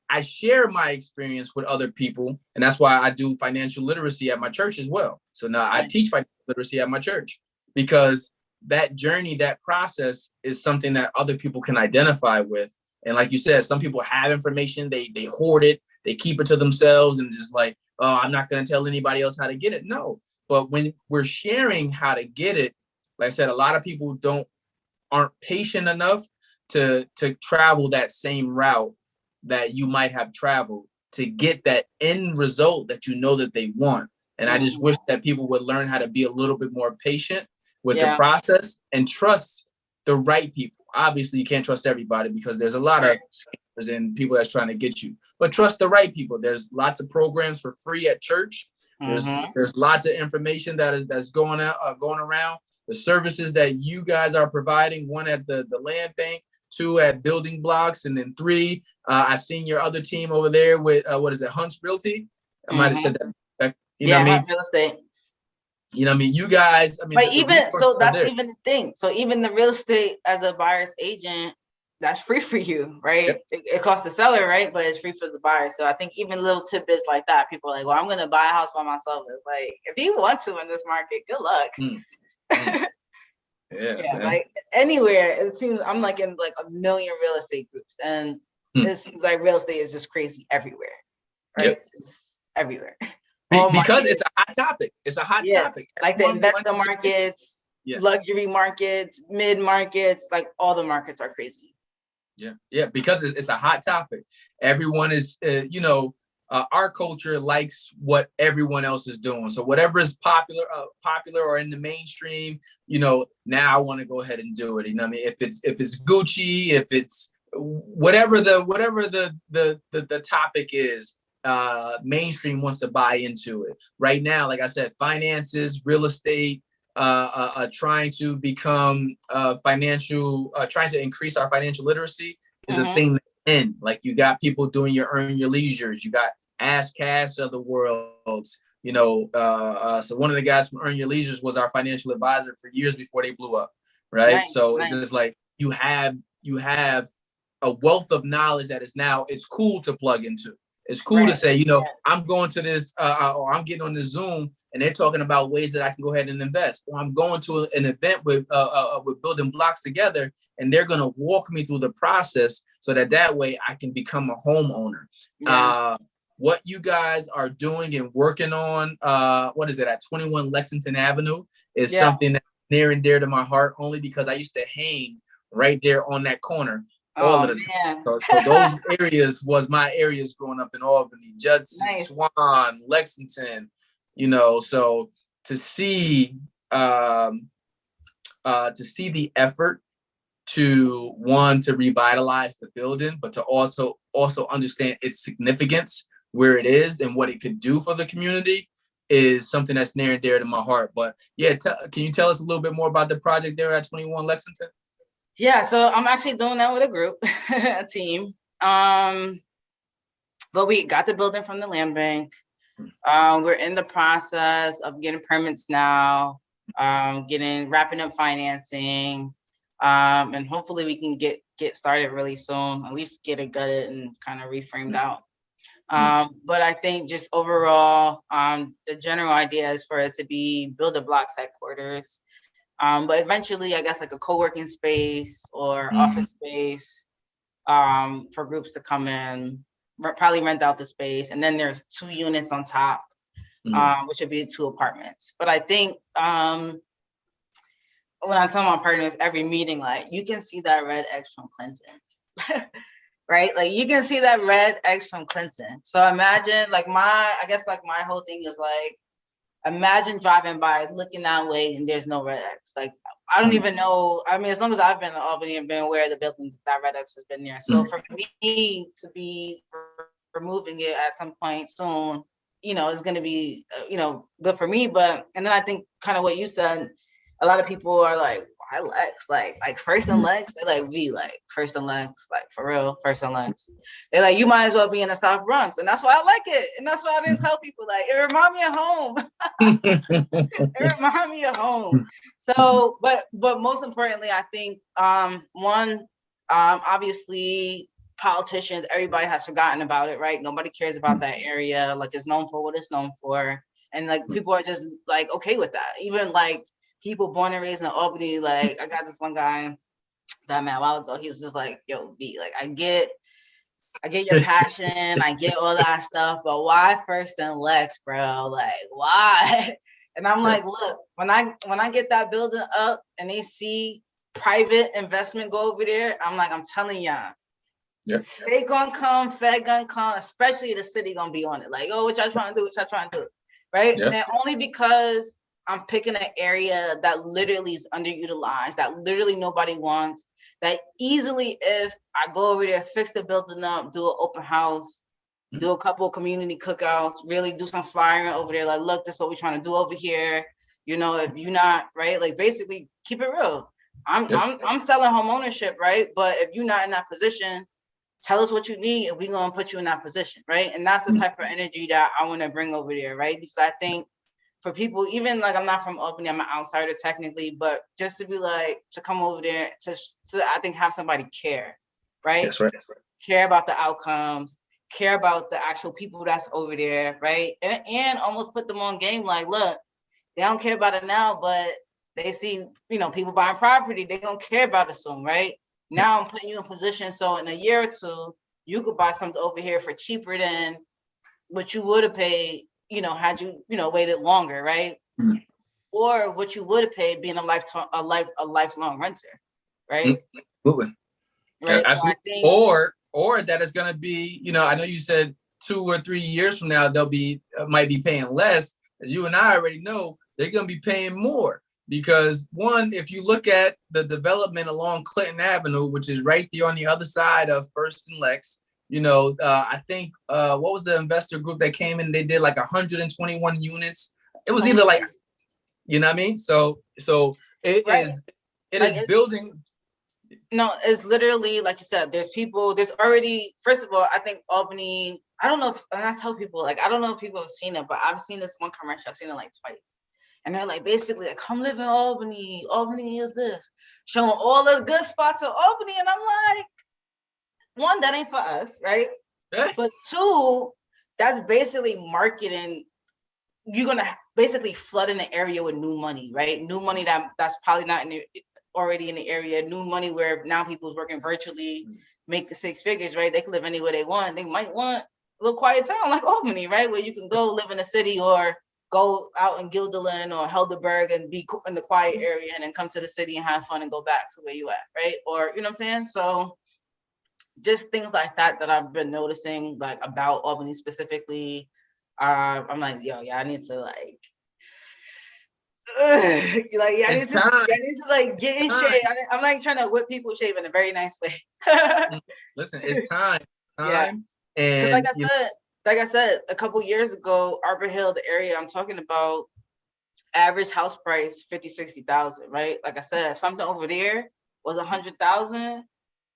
I share my experience with other people, and that's why I do financial literacy at my church as well. So now I teach financial literacy at my church, because that journey, that process is something that other people can identify with. And like you said, some people have information, they hoard it, they keep it to themselves, and just like, oh, I'm not going to tell anybody else how to get it. No. But when we're sharing how to get it, like I said, a lot of people aren't patient enough to travel that same route that you might have traveled to get that end result that that they want. And I just wish that people would learn how to be a little bit more patient with the process and trust the right people. Obviously, you can't trust everybody because there's a lot of scammers and people that's trying to get you, but trust the right people. There's lots of programs for free at church. There's lots of information that's going around. The services that you guys are providing, 1 at the land bank, 2 at building blocks, and then 3, I've seen your other team over there with what is it, Hunt's Realty? I might have said that. What I mean? Real estate. You know what I mean? You guys, I mean, But the even so, resources are that's there. even the thing. So even the real estate as a buyer's agent, that's free for you, right? Yep. It costs the seller, right? But it's free for the buyer. So I think even little tidbits like that, people are like, well, I'm gonna buy a house by myself. It's like, if you want to in this market, good luck. Yeah, like anywhere, it seems I'm like in like a million real estate groups, and it seems like real estate is just crazy everywhere, right? Yep. It's everywhere. Because it's a hot topic. It's a hot topic. Like the investor markets, luxury markets, mid markets, like all the markets are crazy. Yeah, because it's a hot topic. Everyone is, our culture likes what everyone else is doing. So whatever is popular or in the mainstream, now I want to go ahead and do it. You know what I mean? If it's Gucci, if it's whatever the topic is, mainstream wants to buy into it. Right now, like I said, finances, real estate, trying to become trying to increase our financial literacy is a thing that's in. Like you got people doing your earn your leisures, you got Ash Cash of the world. So one of the guys from Earn Your Leisures was our financial advisor for years before they blew up, right? Nice, so nice. It's just like you have a wealth of knowledge that is now it's cool to plug into. It's cool to say, I'm going to this or I'm getting on this Zoom and they're talking about ways that I can go ahead and invest. Or I'm going to an event with Building Blocks Together, and they're going to walk me through the process so that way I can become a homeowner. Yeah. What you guys are doing and working on, what is it, at 21 Lexington Avenue is something that's near and dear to my heart, only because I used to hang right there on that corner. All of the time. So those areas was my areas growing up in Albany, Judson, nice. Swan, Lexington, so to see the effort to revitalize the building, but to also understand its significance, where it is and what it could do for the community is something that's near and dear to my heart. But yeah, can you tell us a little bit more about the project there at 21 Lexington? Yeah, so I'm actually doing that with a group, a team. But we got the building from the land bank. We're in the process of getting permits now, wrapping up financing, and hopefully we can get started really soon, at least get it gutted and kind of reframed out. But I think just overall, the general idea is for it to be Builder Blocks headquarters. But eventually, I guess like a co-working space or office space for groups to come in, probably rent out the space. And then there's 2 units on top, which would be 2 apartments. But I think when I tell my partners every meeting, like you can see that red X from Clinton, right? Like you can see that red X from Clinton. So imagine my whole thing is like, imagine driving by, looking that way, and there's no red X. Like, I don't even know. I mean, as long as I've been in Albany and been aware of the buildings, that red X has been there. So for me to be removing it at some point soon, is going to be, good for me. But, and then I think kind of what you said, a lot of people are like, why Lex? Like First and Lex? They like, First and Lex, like for real, First and Lex. They're like, you might as well be in the South Bronx. And that's why I like it. And that's why I didn't tell people, like, it reminds me of home. It reminds me of home. So, but most importantly, I think, obviously politicians, everybody has forgotten about it, right? Nobody cares about that area. Like it's known for what it's known for. And like, people are just like, okay with that. Even like, people born and raised in Albany, like I got this one guy that I met a while ago. He's just like, yo, B, like I get your passion, I get all that stuff, but why First and Lex, bro? Like why? And I'm like, look, when I get that building up and they see private investment go over there, I'm like, I'm telling y'all, state gonna come, Fed gonna come, especially the city gonna be on it. Like, oh, what y'all trying to do, right? Yep. And only because I'm picking an area that literally is underutilized, that literally nobody wants, that easily, if I go over there, fix the building up, do an open house, do a couple of community cookouts, really do some flyering over there, like, look, this is what we're trying to do over here. If you're not, right, like basically keep it real. I'm selling Homeownership, right? But if you're not in that position, tell us what you need and we're going to put you in that position, right? And that's the type of energy that I want to bring over there, right? Because I think for people, even like I'm not from Albany, I'm an outsider technically, but just to be like, to come over there to I think have somebody care, right? That's right. Care about the outcomes, care about the actual people that's over there, right? And almost put them on game like, look, they don't care about it now, but they see, people buying property, they don't care about it soon, right? Now I'm putting you in position so in a year or two, you could buy something over here for cheaper than what you would have paid, had you, waited longer, right? Mm-hmm. Or what you would have paid being a lifelong renter, right? Absolutely. Right. Absolutely. So or that is going to be, I know you said 2 or 3 years from now, they'll be might be paying less. As you and I already know, they're going to be paying more because one, if you look at the development along Clinton Avenue, which is right there on the other side of First and Lex, I think what was the investor group that came in? They did like 121 units. It was either like, you know what I mean? So it right. It like is building. No, it's literally like you said. There's already. First of all, I think Albany. I don't know if, and I tell people like I don't know if people have seen it, but I've seen this one commercial. I've seen it like twice, and they're like basically like, "Come live in Albany. Albany is this," showing all the good spots of Albany, and I'm like, one, that ain't for us, right? But two, that's basically marketing. You're gonna basically flood in the area with new money, right? New money that's probably not already in the area. New money where now people's working virtually, make the 6 figures, right? They can live anywhere they want. They might want a little quiet town like Albany, right? Where you can go live in a city or go out in Guilderland or Helderberg and be in the quiet area and then come to the city and have fun and go back to where you at, right? Or, you know what I'm saying? So just things like that I've been noticing, like about Albany specifically. I'm like, I need to like, I need to like get in shape. I'm like trying to whip people shape in a very nice way. Listen, it's time. Yeah. And like I said, a couple years ago, Arbor Hill, the area I'm talking about, average house price 50,000-60,000, right? Like I said, if something over there was 100,000,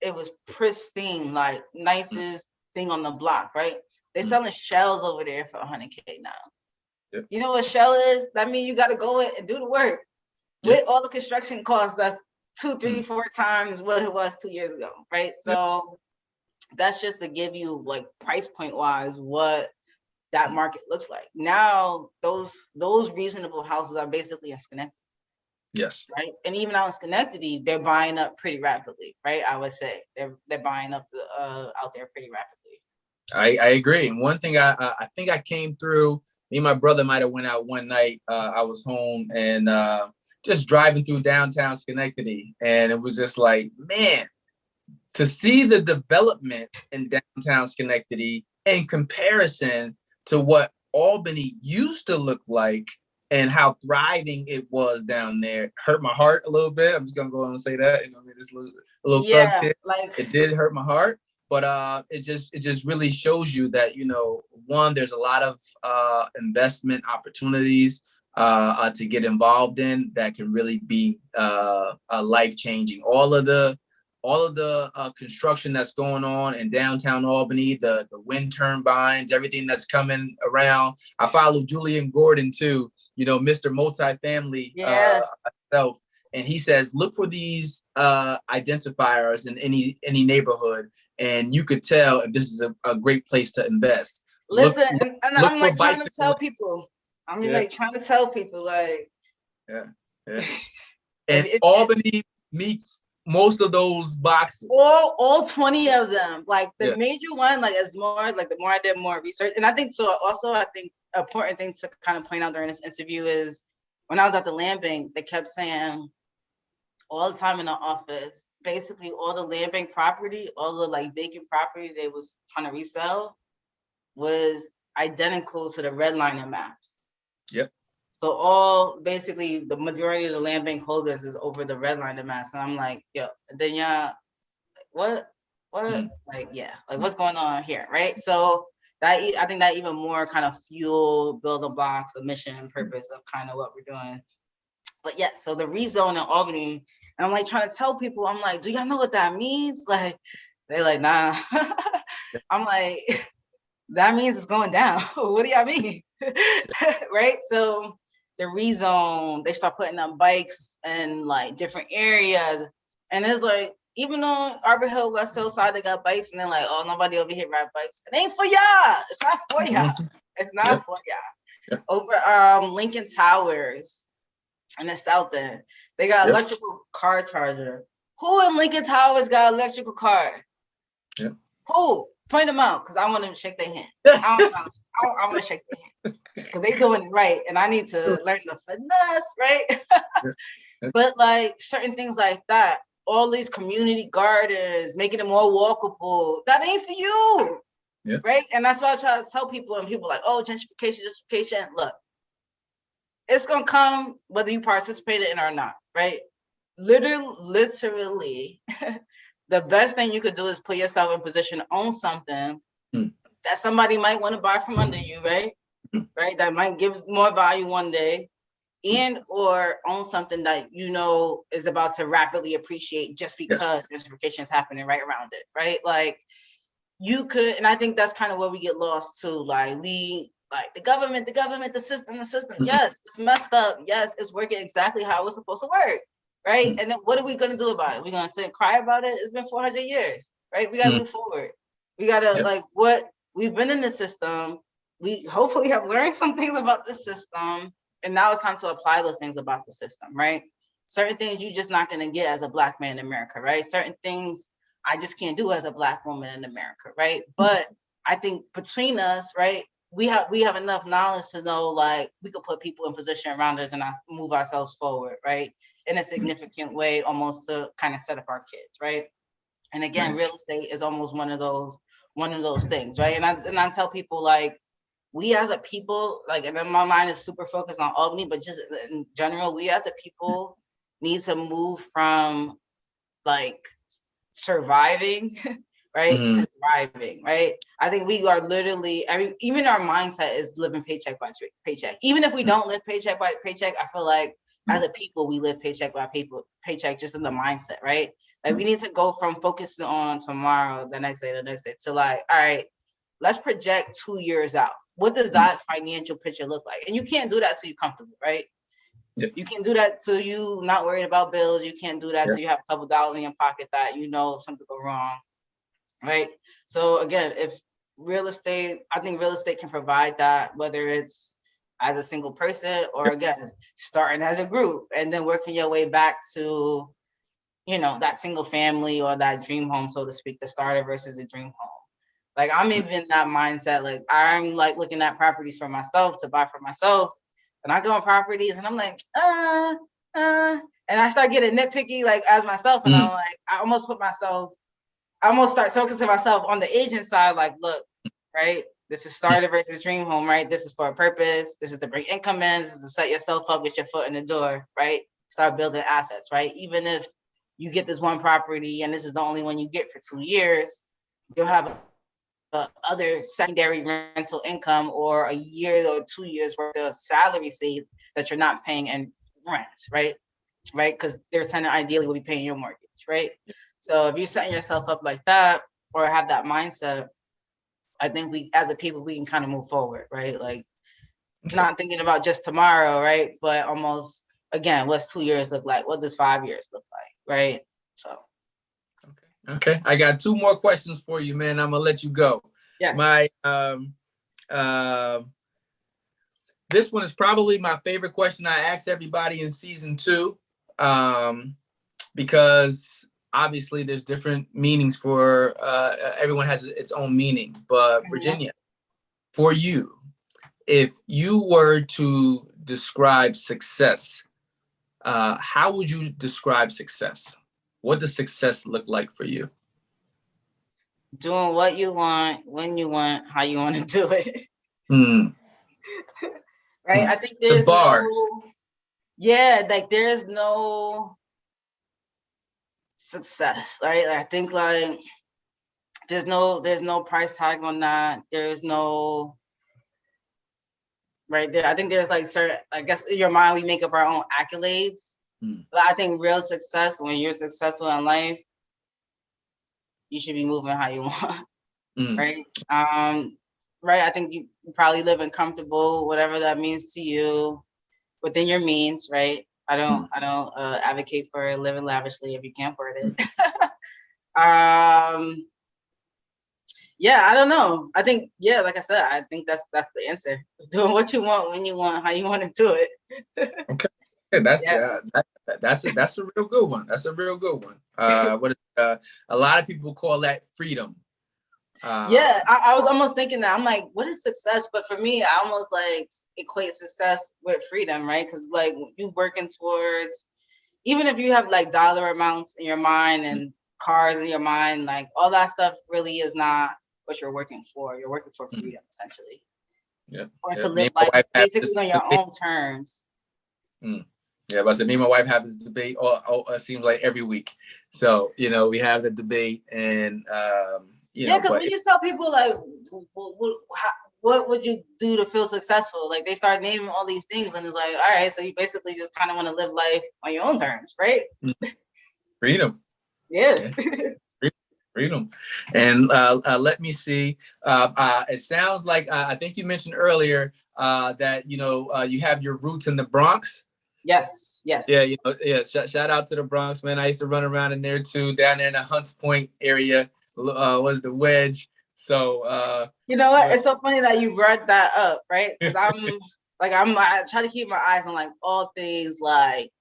it was pristine, like nicest thing on the block, right? They're selling shells over there for 100K now. Yep. You know what a shell is? That means you got to go in and do the work. Yep. With all the construction costs, that's 2, 3, 4 times what it was 2 years ago, right? So that's just to give you like price point wise what that market looks like. Now those reasonable houses are basically in Schenectady. Yes. Right. And even out in Schenectady, they're buying up pretty rapidly, right? I would say they're buying up out there pretty rapidly. I agree. And one thing I think I came through, me and my brother might have went out one night. I was home and just driving through downtown Schenectady. And it was just like, man, to see the development in downtown Schenectady in comparison to what Albany used to look like and how thriving it was down there hurt my heart a little bit. I'm just going to go on and say that, just a little thug tip. Like, it did hurt my heart. But it just really shows you that, one, there's a lot of investment opportunities to get involved in that can really be life-changing. All of the construction that's going on in downtown Albany, the wind turbines, everything that's coming around. I follow Julian Gordon too, Mr. Multifamily self. And he says, look for these identifiers in any neighborhood, and you could tell if this is a great place to invest. Listen, and I'm like trying to tell people. Like trying to tell people, like, and Albany meets most of those boxes. All 20 of them. Like the major one, like is more like the more I did more research, and I think so. Also, I think an important thing to kind of point out during this interview is when I was at the land bank, they kept saying all the time in the office, basically all the land bank property, all the like vacant property they was trying to resell was identical to the redliner maps. Yep. So all basically the majority of the land bank holders is over the redliner maps. And I'm like, then what? Like, what's going on here? Right. So that, I think that even more kind of fuel building blocks, the mission and purpose of kind of what we're doing. But so the rezone in Albany, and I'm like trying to tell people, I'm like, do y'all know what that means? Like, they're like, nah. I'm like, that means it's going down. What do y'all mean? Right? So the rezone, they start putting up bikes in like different areas. And it's like, even on Arbor Hill, West Hill side, they got bikes, and they're like, oh, nobody over here ride bikes. It ain't for y'all. It's not for y'all. It's not for y'all. Over Lincoln Towers in the South End, they got electrical car charger. Who in Lincoln Towers got electrical car? Who? Point them out, because I want them to shake their hand. I want to shake their hand because they doing it right, and I need to learn the finesse, right? But like certain things like that, all these community gardens, making it more walkable, that ain't for you, right? And that's why I try to tell people, and people are like, oh, gentrification. Look, it's gonna come whether you participate in it or not, right? Literally, the best thing you could do is put yourself in position to own something that somebody might want to buy from under you, right? Right, that might give more value one day. And or own something that you know is about to rapidly appreciate just because gentrification is happening right around it, right? Like you could, and I think that's kind of where we get lost too. Like we, like the government, the system. Yes, it's messed up. Yes, it's working exactly how it's supposed to work, right? And then what are we gonna do about it? We're gonna sit and cry about it? It's been 400 years, right? We gotta move forward. We gotta like what we've been in the system. We hopefully have learned some things about the system. And now it's time to apply those things about the system, right? Certain things you're just not going to get as a Black man in America, right? Certain things I just can't do as a Black woman in America, right? But I think between us, right, we have enough knowledge to know, like, we could put people in position around us and move ourselves forward, right? In a significant way, almost to kind of set up our kids, right? And again, real estate is almost one of those things, right? And I tell people, like, we as a people, like, and then my mind is super focused on Albany, but just in general, we as a people need to move from like surviving, right, to thriving, right? I think we are literally, even our mindset is living paycheck by paycheck. Even if we don't live paycheck by paycheck, I feel like as a people, we live paycheck by paycheck, just in the mindset, right? Like we need to go from focusing on tomorrow, the next day, to like, all right, let's project 2 years out. What does that financial picture look like? And you can't do that till you're comfortable, right? You can't do that till you not worried about bills. You can't do that till you have a couple dollars in your pocket that you know if something go wrong, right? So again, I think real estate can provide that, whether it's as a single person or again, starting as a group and then working your way back to, you know, that single family or that dream home, so to speak, the starter versus the dream home. Like I'm even in that mindset, like I'm like looking at properties for myself to buy for myself. And I go on properties and I'm like, and I start getting nitpicky like as myself. And I'm like, I almost start talking to myself on the agent side, like, look, right, this is starter versus dream home, right? This is for a purpose. This is to bring income in. This is to set yourself up, get your foot in the door, right? Start building assets, right? Even if you get this one property and this is the only one you get for 2 years, you'll have other secondary rental income or a year or 2 years worth of salary saved that you're not paying in rent, right? Because their tenant ideally will be paying your mortgage, right? So if you're setting yourself up like that or have that mindset, I think we, as a people, we can kind of move forward, right? Like not thinking about just tomorrow, right? But almost, again, what's 2 years look like? What does 5 years look like, right? So. Okay. I got 2 more questions for you, man. I'm gonna let you go. Yes. This one is probably my favorite question I asked everybody in season 2, because obviously there's different meanings for everyone has its own meaning. But Virginia, for you, if you were to describe success, how would you describe success? What does success look like for you? Doing what you want, when you want, how you want to do it. Right? I think there's there's no success, right? I think like there's no price tag on that. There's no, right there. I think there's like certain, I guess in your mind, we make up our own accolades. But I think real success, when you're successful in life, you should be moving how you want, right? Right. I think you probably living comfortable, whatever that means to you, within your means, right? I don't advocate for living lavishly if you can't afford it. Yeah, I don't know. I think, yeah, like I said, I think that's the answer. Doing what you want, when you want, how you want to do it. Okay. That's Yeah. that's a real good one. That's a real good one. A lot of people call that freedom. Yeah, I was almost thinking that. I'm like, what is success? But for me, I almost like equate success with freedom, right? Because like you working towards, even if you have like dollar amounts in your mind and cars in your mind, like all that stuff really is not what you're working for. You're working for freedom, essentially. Yeah. Or to live life basically on your own terms. Yeah, but me and my wife have this debate. It seems like every week. So we have the debate, and because when you tell people like, what would you do to feel successful? Like they start naming all these things, and it's like, all right, so you basically just kind of want to live life on your own terms, right? Freedom. Yeah. Freedom. And let me see. It sounds like I think you mentioned earlier that you have your roots in the Bronx. Yes. Yeah, shout out to the Bronx, man. I used to run around in there too, down there in the Hunts Point area. Was the Wedge. So you know what? It's so funny that you brought that up, right? Because I try to keep my eyes on like all things like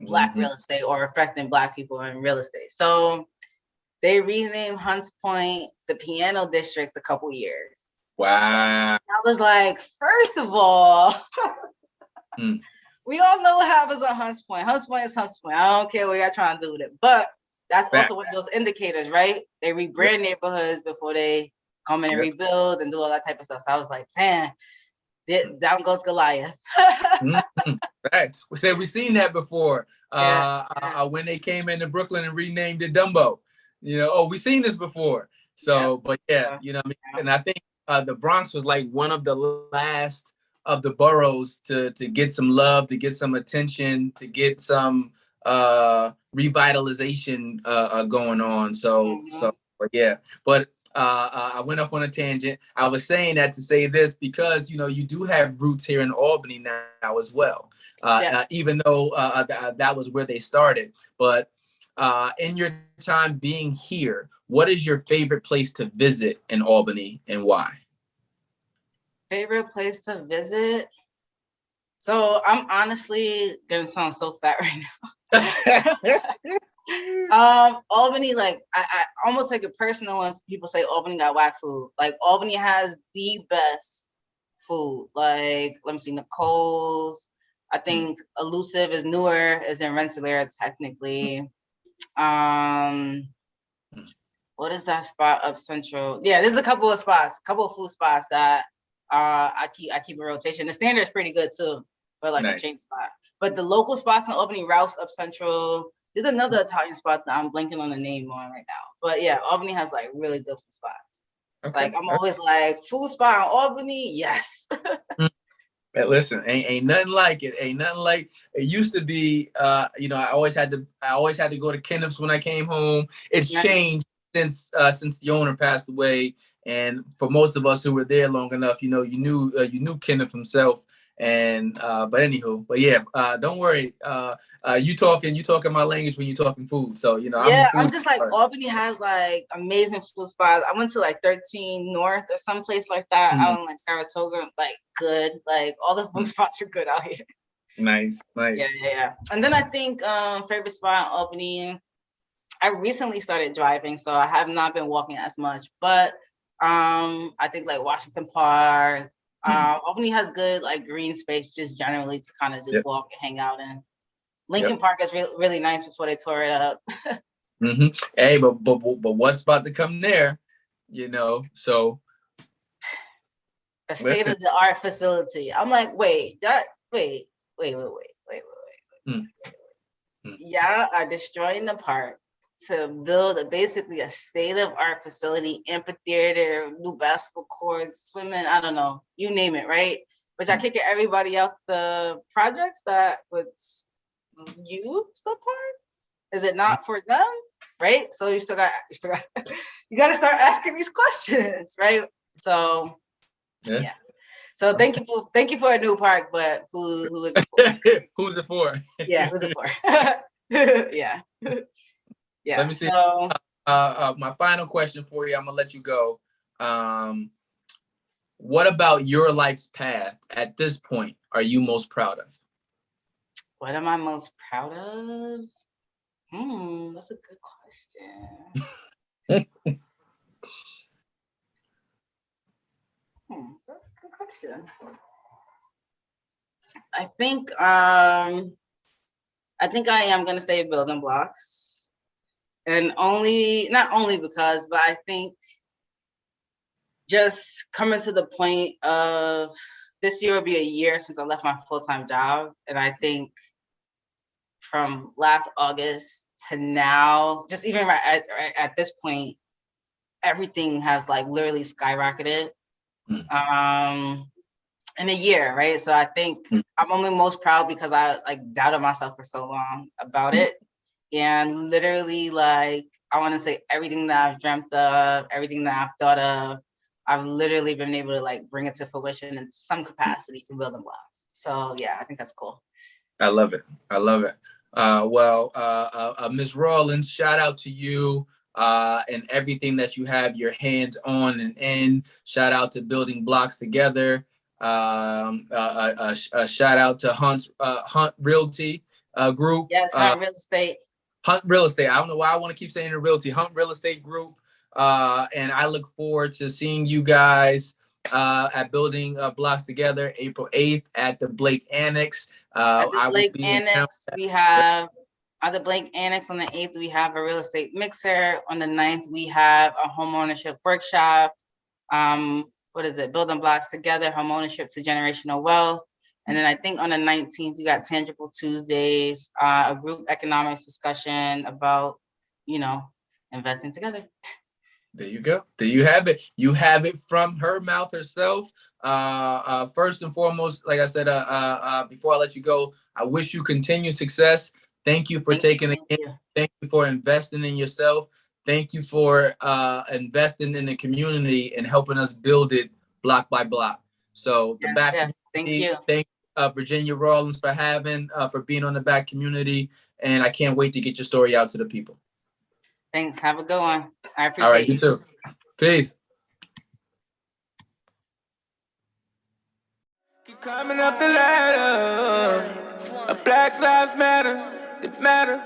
Black real estate or affecting Black people in real estate. So they renamed Hunts Point the Piano District a couple years. Wow. I was like, first of all, we all know what happens on Hunts Point. Hunts Point is Hunts Point. I don't care what y'all trying to do with it. But that's also one of those indicators, right? They rebrand neighborhoods before they come in and rebuild and do all that type of stuff. So I was like, damn, down goes Goliath. Right. We've seen that before. When they came into Brooklyn and renamed it Dumbo. We've seen this before. So, but and I think the Bronx was like one of the last of the boroughs to get some love, to get some attention, to get some revitalization going on. So I went off on a tangent. I was saying that to say this because you do have roots here in Albany now as well. Even though that was where they started. But in your time being here, what is your favorite place to visit in Albany and why? Favorite place to visit? So I'm honestly gonna sound so fat right now. Albany, like I almost take it personal when people say Albany got whack food. Like Albany has the best food. Like let me see, Nicole's. I think Elusive is newer, is in Rensselaer technically. What is that spot up Central? Yeah, there's a couple of food spots that I keep in rotation. The Standard is pretty good too, but like a chain spot. But the local spots in Albany, Ralph's up Central. There's another Italian spot that I'm blanking on the name on right now. But yeah, Albany has like really good food spots. Okay. Like I'm always like, food spot in Albany, yes. Listen, ain't nothing like it. Ain't nothing like it used to be. I always had to go to Kenneth's when I came home. It's changed since the owner passed away. And for most of us who were there long enough, you knew Kenneth himself. And but yeah, don't worry. You talking my language when you're talking food. So I'm just like Albany has like amazing food spots. I went to like 13 North or someplace like that out in like Saratoga. Like good, like all the food spots are good out here. Nice. Yeah. And then I think favorite spot in Albany. I recently started driving, so I have not been walking as much, but I think like Washington Park. Albany has good like green space just generally to kind of just walk and hang out in. Lincoln Park is really nice before they tore it up. Hey, but what's about to come there? So a state-of-the-art facility. I'm like, wait. Y'all are destroying the park to build basically a state-of-art facility, amphitheater, new basketball courts, swimming, I don't know, you name it, right? But y'all kicking everybody out the projects that would use the park? Is it not for them, right? So you got to start asking these questions, right? So yeah. So thank you for a new park, but who is it for? Who's it for? Yeah, who's it for? Yeah. Yeah. Let me see. So, My final question for you, I'm gonna let you go. What about your life's path at this point are you most proud of? what am I most proud of? That's a good question. That's a good question. I think I am gonna say building blocks. And not only because, but I think just coming to the point of this year will be a year since I left my full-time job. And I think from last August to now, just even right at this point, everything has like literally skyrocketed in a year, right? So I think I'm only most proud because I like doubted myself for so long about it. And literally, like, I want to say everything that I've dreamt of, everything that I've thought of, I've literally been able to like bring it to fruition in some capacity to building blocks. So yeah, I think that's cool. I love it. Ms. Rawlins, shout out to you and everything that you have your hands on and in. Shout out to Building Blocks Together. A shout out to Hunt Realty Group. Yes, Hunt Real Estate. Hunt Real Estate. I don't know why I want to keep saying the realty. Hunt Real Estate Group. And I look forward to seeing you guys at Building Blocks Together, April 8th at the Blake Annex. At the Blake Annex, we have at the Blake Annex on the 8th, we have a real estate mixer. On the 9th, we have a homeownership workshop. What is it? Building Blocks Together, Homeownership to Generational Wealth. And then I think on the 19th, we got Tangible Tuesdays, a group economics discussion about, investing together. There you go. There you have it. You have it from her mouth herself. First and foremost, like I said, before I let you go, I wish you continued success. Thank you for taking it in. Thank you for investing in yourself. Thank you for investing in the community and helping us build it block by block. So the back community, thank you, Virginia Rawlins, for being on the back community. And I can't wait to get your story out to the people. Thanks. Have a good one. I appreciate it. All right, you too. Peace. Keep climbing up the ladder. Black lives matter. They matter.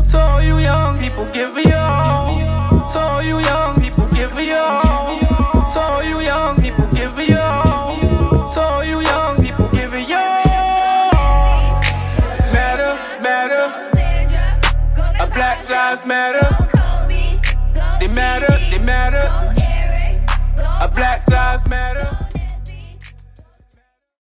So all you young people, give me all. So all you young people, give me all. So all you young people, give me all. So all you young people, give me all. Matter. Black lives matter. They matter. Black lives matter.